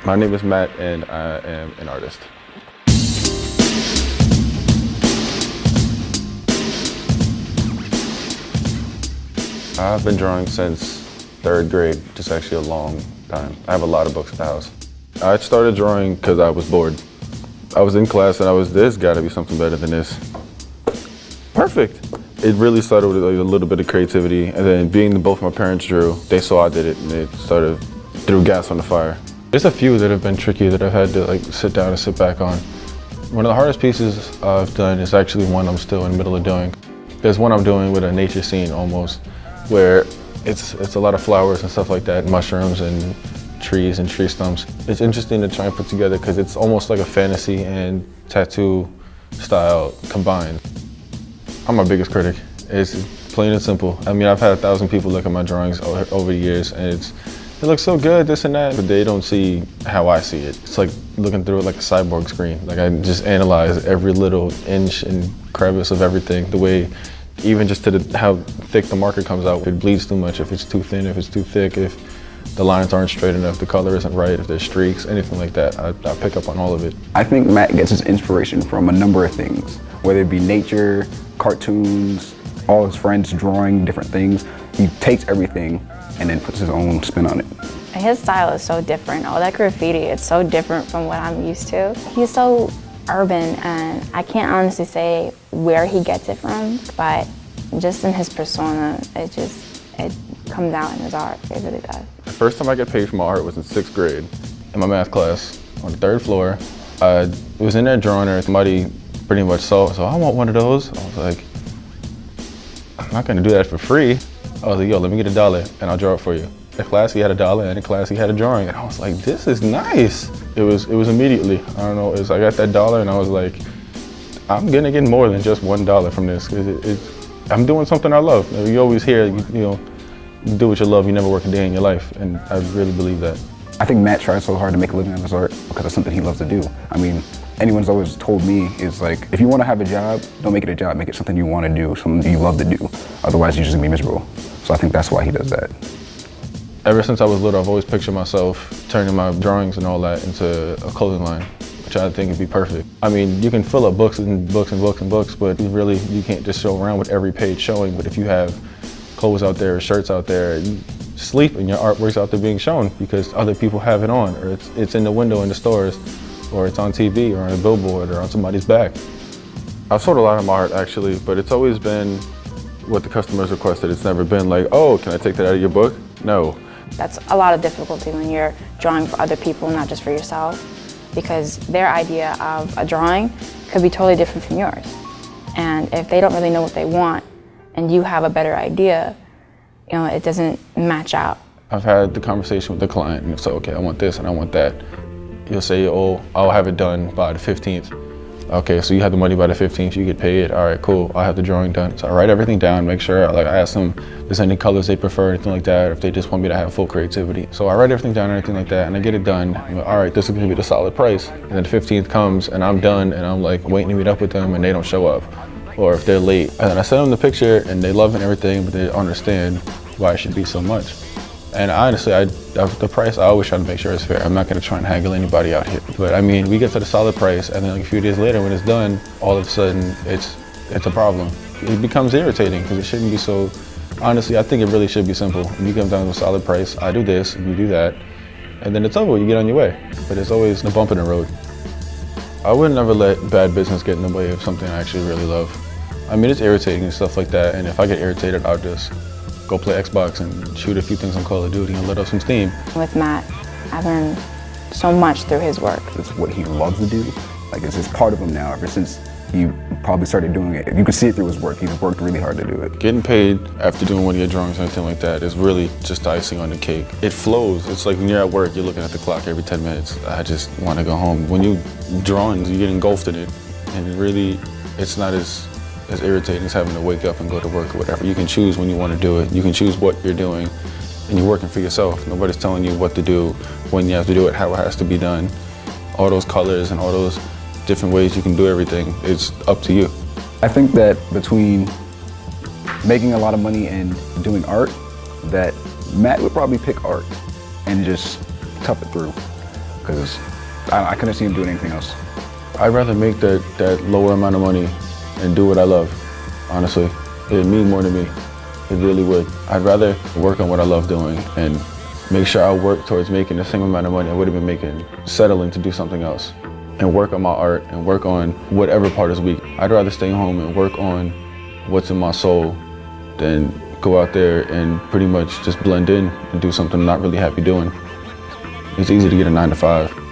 My name is Matt, and I am an artist. I've been drawing since 3rd grade, which is actually a long time. I have a lot of books at the house. I started drawing because I was bored. I was in class and there's gotta be something better than this. Perfect. It really started with a little bit of creativity, and then being that both my parents drew, they saw I did it, and it sort of threw gas on the fire. There's a few that have been tricky that I've had to sit down and sit back on. One of the hardest pieces I've done is actually one I'm still in the middle of doing. There's one I'm doing with a nature scene almost, where it's a lot of flowers and stuff like that, mushrooms and trees and tree stumps. It's interesting to try and put together because it's almost like a fantasy and tattoo style combined. I'm my biggest critic. It's plain and simple. I mean, I've had 1,000 people look at my drawings over the years, and it looks so good, this and that, but they don't see how I see it. It's like looking through it like a cyborg screen. Like, I just analyze every little inch and crevice of everything, the way, even just to how thick the marker comes out, if it bleeds too much, if it's too thin, if it's too thick, if the lines aren't straight enough, the color isn't right, if there's streaks, anything like that. I pick up on all of it. I think Matt gets his inspiration from a number of things, whether it be nature, cartoons, all his friends drawing different things. He takes everything and then puts his own spin on it. His style is so different. All that graffiti, it's so different from what I'm used to. He's so urban, and I can't honestly say where he gets it from, but just in his persona, it comes out in his art. It really does. The first time I got paid for my art was in 6th grade in my math class on the 3rd floor. I was in there drawing her. Somebody pretty much saw it, so I want one of those. I was like, I'm not gonna do that for free. I was like, yo, let me get $1 and I'll draw it for you. In class he had $1 and in class he had a drawing, and I was like, this is nice. It was immediately, I don't know, I got that $1 and I was like, I'm gonna get more than just $1 from this, because I'm doing something I love. You always hear, you know, do what you love, you never work a day in your life, and I really believe that. I think Matt tries so hard to make a living out of his art because it's something he loves to do. I mean, anyone's always told me is like, if you want to have a job, don't make it a job, make it something you want to do, something you love to do. Otherwise you're just gonna be miserable. So I think that's why he does that. Ever since I was little, I've always pictured myself turning my drawings and all that into a clothing line, which I think would be perfect. I mean, you can fill up books and books and books and books, but you can't just show around with every page showing. But if you have clothes out there, shirts out there, you sleep and your artwork's out there being shown because other people have it on, or it's in the window in the stores, or it's on TV or on a billboard or on somebody's back. I've sold a lot of my art actually, but it's always been what the customers requested. It's never been like, oh, can I take that out of your book? No. That's a lot of difficulty when you're drawing for other people, not just for yourself, because their idea of a drawing could be totally different from yours. And if they don't really know what they want and you have a better idea, you know, it doesn't match out. I've had the conversation with the client and say, okay, I want this and I want that. You'll say, oh, I'll have it done by the 15th. Okay, so you have the money by the 15th, you get paid. All right, cool, I'll have the drawing done. So I write everything down, make sure, I ask them if there's any colors they prefer, anything like that, or if they just want me to have full creativity. So I write everything down, anything like that, and I get it done. I'm like, all right, this is gonna be the solid price. And then the 15th comes and I'm done and I'm like waiting to meet up with them and they don't show up. Or if they're late. And then I send them the picture and they love it and everything, but they don't understand why it should be so much. And honestly, the price, I always try to make sure it's fair. I'm not gonna try and haggle anybody out here. But I mean, we get to the solid price, and then like a few days later when it's done, all of a sudden, it's a problem. It becomes irritating, because it shouldn't be so, honestly, I think it really should be simple. If you come down to a solid price, I do this, you do that, and then it's over, you get on your way. But it's always a bump in the road. I would never let bad business get in the way of something I actually really love. I mean, it's irritating and stuff like that, and if I get irritated, I'll just go play Xbox and shoot a few things on Call of Duty and let off some steam. With Matt, I learned so much through his work. It's what he loves to do. Like, it's just part of him now ever since he probably started doing it. You can see it through his work. He's worked really hard to do it. Getting paid after doing one of your drawings or anything like that is really just the icing on the cake. It flows. It's like when you're at work, you're looking at the clock every 10 minutes. I just want to go home. When you drawings, you get engulfed in it, and it's not as irritating as having to wake up and go to work or whatever. You can choose when you want to do it. You can choose what you're doing, and you're working for yourself. Nobody's telling you what to do, when you have to do it, how it has to be done. All those colors and all those different ways you can do everything, it's up to you. I think that between making a lot of money and doing art, that Matt would probably pick art and just tough it through. because I couldn't see him doing anything else. I'd rather make that lower amount of money and do what I love, honestly. It'd mean more to me. It really would. I'd rather work on what I love doing and make sure I work towards making the same amount of money I would have been making settling to do something else, and work on my art and work on whatever part is weak. I'd rather stay home and work on what's in my soul than go out there and pretty much just blend in and do something I'm not really happy doing. It's easy to get a 9 to 5.